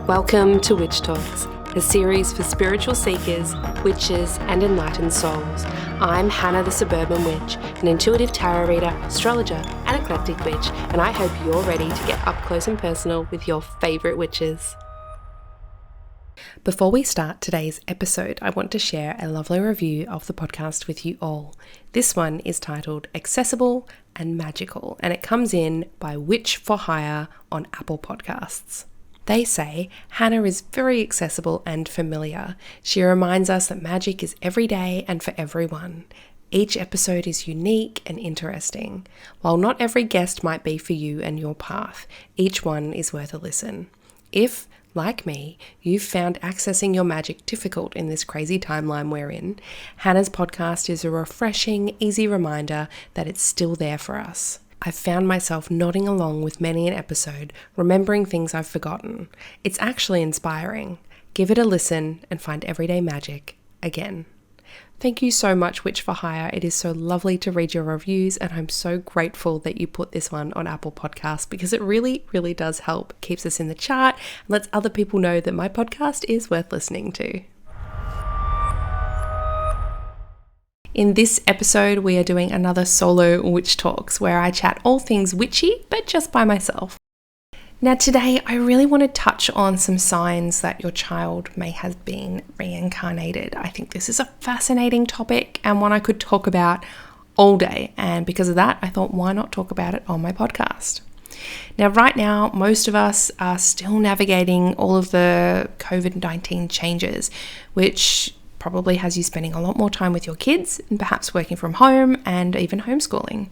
Welcome to Witch Talks, a series for spiritual seekers, witches, and enlightened souls. I'm Hannah the Suburban Witch, an intuitive tarot reader, astrologer, and eclectic witch, and I hope you're ready to get up close and personal with your favourite witches. Before we start today's episode, I want to share a lovely review of the podcast with you all. This one is titled Accessible and Magical, and it comes in by Witch for Hire on Apple Podcasts. They say, Hannah is very accessible and familiar. She reminds us that magic is every day and for everyone. Each episode is unique and interesting. While not every guest might be for you and your path, each one is worth a listen. If, like me, you've found accessing your magic difficult in this crazy timeline we're in, Hannah's podcast is a refreshing, easy reminder that it's still there for us. I've found myself nodding along with many an episode, remembering things I've forgotten. It's actually inspiring. Give it a listen and find everyday magic again. Thank you so much, Witch for Hire. It is so lovely to read your reviews, and I'm so grateful that you put this one on Apple Podcasts because it really, really does help. It keeps us in the chart and lets other people know that my podcast is worth listening to. In this episode, we are doing another solo Witch Talks where I chat all things witchy, but just by myself. Now today, I really want to touch on some signs that your child may have been reincarnated. I think this is a fascinating topic and one I could talk about all day. And because of that, I thought, why not talk about it on my podcast? Now, right now, most of us are still navigating all of the COVID-19 changes, which probably has you spending a lot more time with your kids and perhaps working from home and even homeschooling.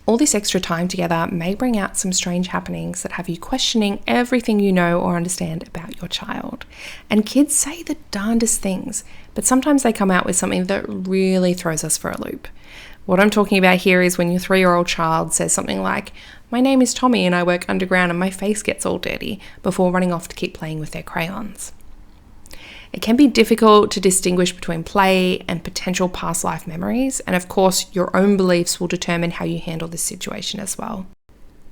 All this extra time together may bring out some strange happenings that have you questioning everything you know or understand about your child. And kids say the darndest things, but sometimes they come out with something that really throws us for a loop. What I'm talking about here is when your 3-year-old child says something like, "My name is Tommy and I work underground and my face gets all dirty," before running off to keep playing with their crayons. It can be difficult to distinguish between play and potential past life memories, and of course, your own beliefs will determine how you handle this situation as well.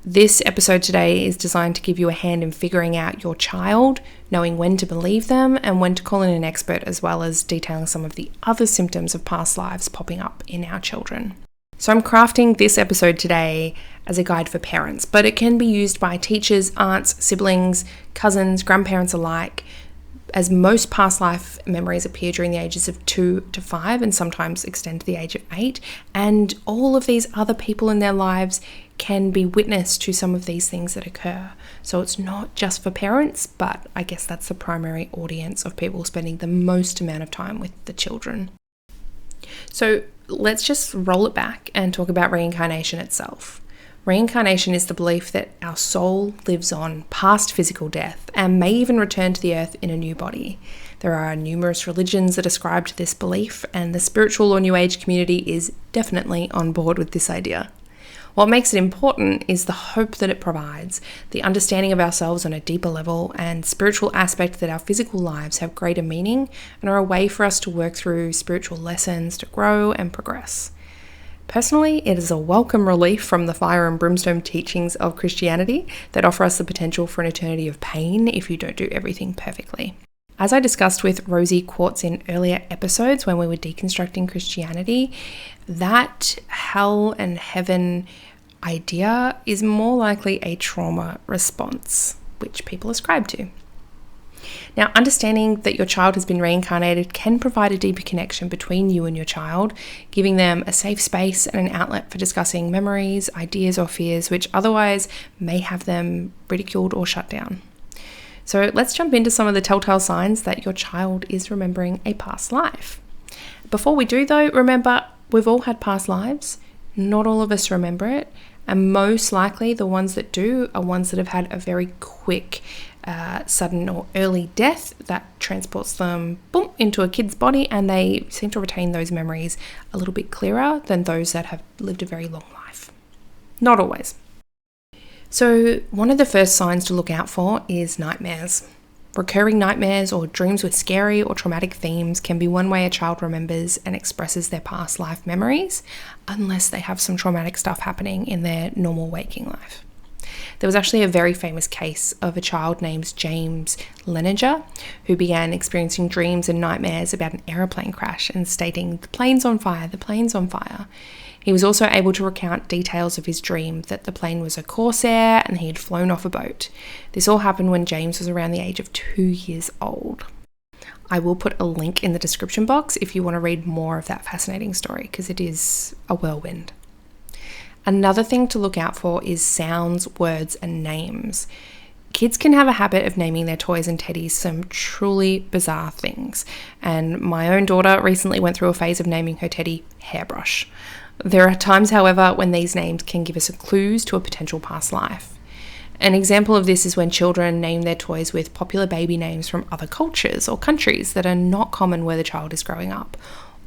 This episode today is designed to give you a hand in figuring out your child, knowing when to believe them and when to call in an expert, as well as detailing some of the other symptoms of past lives popping up in our children. So I'm crafting this episode today as a guide for parents, but it can be used by teachers, aunts, siblings, cousins, grandparents alike, as most past life memories appear during the ages of 2 to 5 and sometimes extend to the age of 8. And all of these other people in their lives can be witness to some of these things that occur. So it's not just for parents, but I guess that's the primary audience of people spending the most amount of time with the children. So let's just roll it back and talk about reincarnation itself. Reincarnation is the belief that our soul lives on past physical death and may even return to the earth in a new body. There are numerous religions that ascribe to this belief, and the spiritual or New Age community is definitely on board with this idea. What makes it important is the hope that it provides, the understanding of ourselves on a deeper level, and spiritual aspect that our physical lives have greater meaning and are a way for us to work through spiritual lessons to grow and progress. Personally, it is a welcome relief from the fire and brimstone teachings of Christianity that offer us the potential for an eternity of pain if you don't do everything perfectly. As I discussed with Rosie Quartz in earlier episodes when we were deconstructing Christianity, that hell and heaven idea is more likely a trauma response, which people ascribe to. Now, understanding that your child has been reincarnated can provide a deeper connection between you and your child, giving them a safe space and an outlet for discussing memories, ideas, or fears which otherwise may have them ridiculed or shut down. So let's jump into some of the telltale signs that your child is remembering a past life. Before we do though, remember, we've all had past lives. Not all of us remember it, and most likely the ones that do are ones that have had a very quick sudden or early death that transports them boom into a kid's body, and they seem to retain those memories a little bit clearer than those that have lived a very long life. Not always. So one of the first signs to look out for is nightmares. Recurring nightmares or dreams with scary or traumatic themes can be one way a child remembers and expresses their past life memories, unless they have some traumatic stuff happening in their normal waking life. There was actually a very famous case of a child named James Leninger who began experiencing dreams and nightmares about an aeroplane crash and stating, "The plane's on fire, the plane's on fire." He was also able to recount details of his dream that the plane was a Corsair and he had flown off a boat. This all happened when James was around the age of 2 years old. I will put a link in the description box if you want to read more of that fascinating story, because it is a whirlwind. Another thing to look out for is sounds, words, and names. Kids can have a habit of naming their toys and teddies some truly bizarre things, and my own daughter recently went through a phase of naming her teddy Hairbrush. There are times, however, when these names can give us clues to a potential past life. An example of this is when children name their toys with popular baby names from other cultures or countries that are not common where the child is growing up.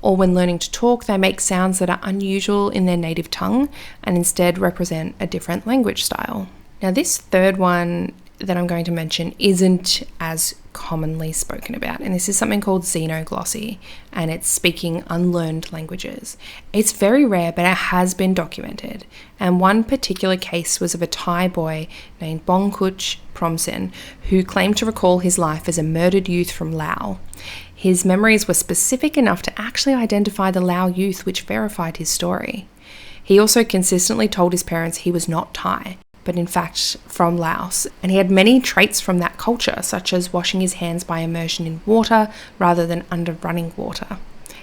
Or when learning to talk, they make sounds that are unusual in their native tongue and instead represent a different language style. Now, this third one that I'm going to mention isn't as commonly spoken about, and this is something called xenoglossy, and it's speaking unlearned languages. It's very rare, but it has been documented, and one particular case was of a Thai boy named Bongkuch Promsen who claimed to recall his life as a murdered youth from Laos. His memories were specific enough to actually identify the Lao youth, which verified his story. He also consistently told his parents he was not Thai, but in fact from Laos, and he had many traits from that culture, such as washing his hands by immersion in water rather than under running water.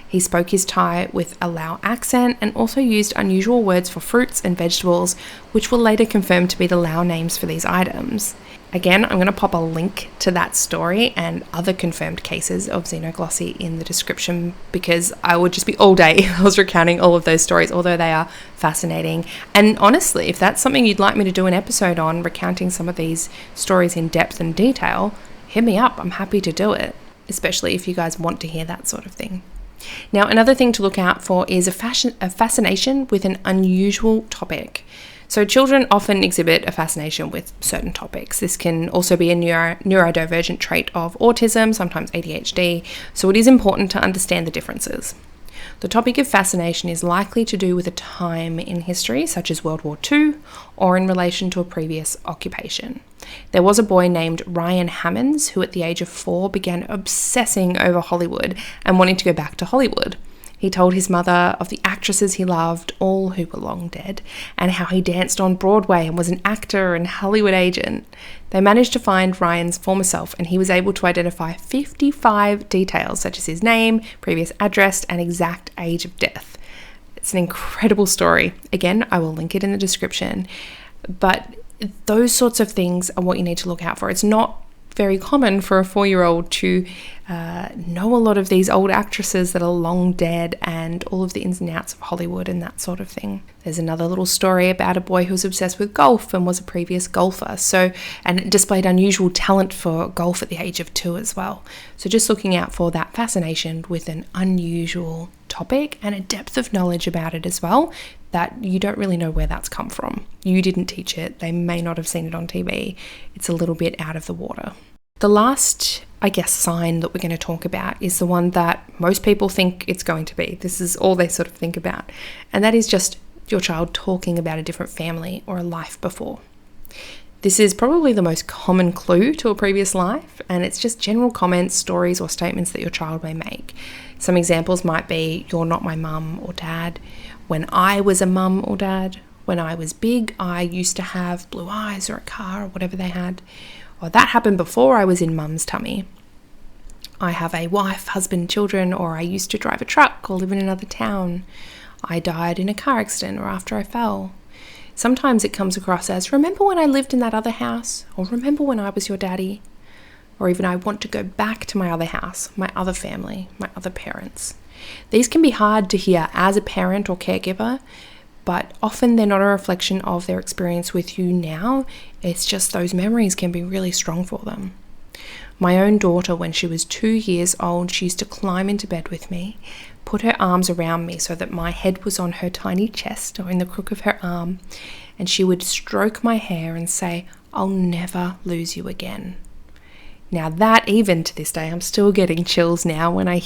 He spoke his Thai with a Lao accent and also used unusual words for fruits and vegetables, which were later confirmed to be the Lao names for these items. Again, I'm going to pop a link to that story and other confirmed cases of xenoglossy in the description, because I would just be all day if I was recounting all of those stories, although they are fascinating. And honestly, if that's something you'd like me to do an episode on, recounting some of these stories in depth and detail, hit me up. I'm happy to do it, especially if you guys want to hear that sort of thing. Now, another thing to look out for is a fascination with an unusual topic. So children often exhibit a fascination with certain topics. This can also be a neurodivergent trait of autism, sometimes ADHD, so it is important to understand the differences. The topic of fascination is likely to do with a time in history, such as World War II, or in relation to a previous occupation. There was a boy named Ryan Hammonds who at the age of 4 began obsessing over Hollywood and wanting to go back to Hollywood. He told his mother of the actresses he loved, all who were long dead, and how he danced on Broadway and was an actor and Hollywood agent. They managed to find Ryan's former self, and he was able to identify 55 details, such as his name, previous address, and exact age of death. It's an incredible story. Again, I will link it in the description. But those sorts of things are what you need to look out for. It's not very common for a 4-year-old to know a lot of these old actresses that are long dead and all of the ins and outs of Hollywood and that sort of thing. There's another little story about a boy who was obsessed with golf and was a previous golfer, and displayed unusual talent for golf at the age of 2 as well. So just looking out for that fascination with an unusual topic and a depth of knowledge about it as well, that you don't really know where that's come from. You didn't teach it. They may not have seen it on TV. It's a little bit out of the water. The last, sign that we're going to talk about is the one that most people think it's going to be. This is all they sort of think about. And that is just your child talking about a different family or a life before. This is probably the most common clue to a previous life, and it's just general comments, stories, or statements that your child may make. Some examples might be, "You're not my mum or dad," "When I was a mum or dad," "When I was big, I used to have blue eyes," or a car, or whatever they had. Or, "That happened before I was in mum's tummy." "I have a wife, husband, children," or "I used to drive a truck or live in another town." "I died in a car accident," or "after I fell." Sometimes it comes across as, "Remember when I lived in that other house?" or "Remember when I was your daddy?" Or even, "I want to go back to my other house, my other family, my other parents." These can be hard to hear as a parent or caregiver, but often they're not a reflection of their experience with you now. It's just those memories can be really strong for them. My own daughter, when she was 2 years old, she used to climb into bed with me, put her arms around me so that my head was on her tiny chest or in the crook of her arm, and she would stroke my hair and say, "I'll never lose you again." Now that, even to this day, I'm still getting chills now when I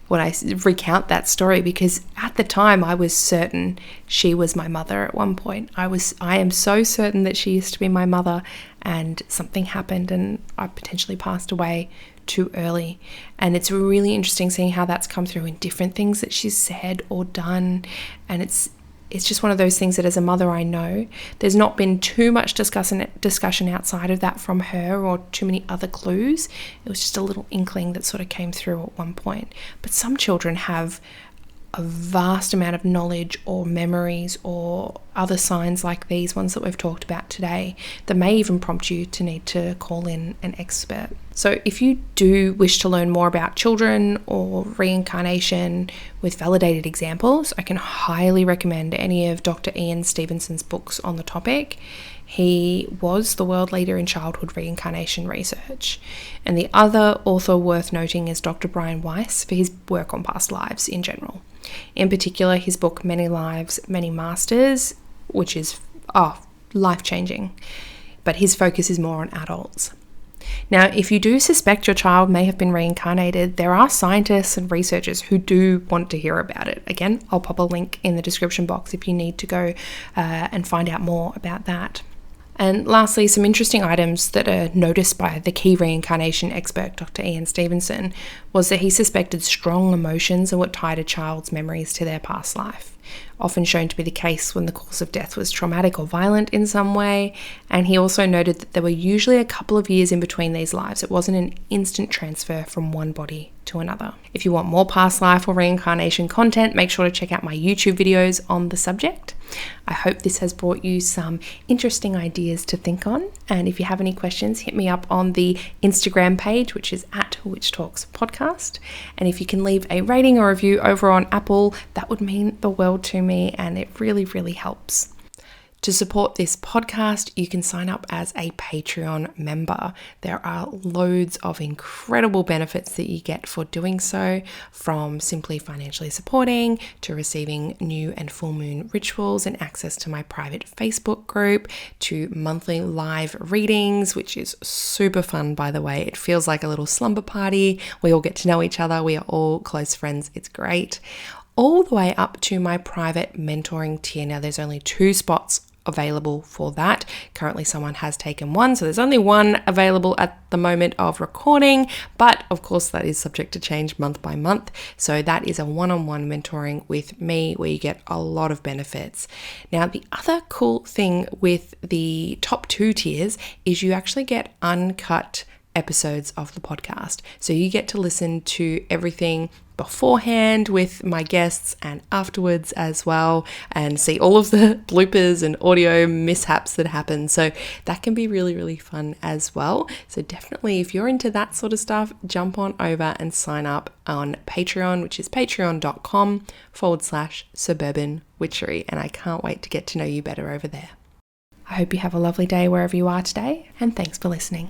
recount that story, because at the time I was certain she was my mother at one point. I am so certain that she used to be my mother, and something happened and I potentially passed away too early. And it's really interesting seeing how that's come through in different things that she's said or done. And it's just one of those things that as a mother, I know there's not been too much discussion outside of that from her, or too many other clues. It was just a little inkling that sort of came through at one point. But some children have a vast amount of knowledge or memories or other signs like these ones that we've talked about today that may even prompt you to need to call in an expert. So if you do wish to learn more about children or reincarnation with validated examples, I can highly recommend any of Dr. Ian Stevenson's books on the topic. He was the world leader in childhood reincarnation research. And the other author worth noting is Dr. Brian Weiss for his work on past lives in general. In particular, his book Many Lives, Many Masters, which is life-changing, but his focus is more on adults. Now, if you do suspect your child may have been reincarnated, there are scientists and researchers who do want to hear about it. Again, I'll pop a link in the description box if you need to go and find out more about that. And lastly, some interesting items that are noticed by the key reincarnation expert, Dr. Ian Stevenson, was that he suspected strong emotions are what tied a child's memories to their past life, often shown to be the case when the cause of death was traumatic or violent in some way. And he also noted that there were usually a couple of years in between these lives. It wasn't an instant transfer from one body to another. If you want more past life or reincarnation content, make sure to check out my YouTube videos on the subject. I hope this has brought you some interesting ideas to think on. And if you have any questions, hit me up on the Instagram page, which is @WitchTalksPodcast. And if you can leave a rating or review over on Apple, that would mean the world to me, and it really, really helps. To support this podcast, you can sign up as a Patreon member. There are loads of incredible benefits that you get for doing so, from simply financially supporting to receiving new and full moon rituals and access to my private Facebook group, to monthly live readings, which is super fun, by the way. It feels like a little slumber party. We all get to know each other. We are all close friends. It's great. All the way up to my private mentoring tier. Now, there's only 2 spots available for that. Currently someone has taken one, so there's only one available at the moment of recording, but of course that is subject to change month by month. So that is a one-on-one mentoring with me where you get a lot of benefits. Now, the other cool thing with the top 2 tiers is you actually get uncut episodes of the podcast. So you get to listen to everything beforehand with my guests and afterwards as well, and see all of the bloopers and audio mishaps that happen. So that can be really, really fun as well. So definitely, if you're into that sort of stuff, jump on over and sign up on Patreon, which is patreon.com/suburban witchery. And I can't wait to get to know you better over there. I hope you have a lovely day wherever you are today, and thanks for listening.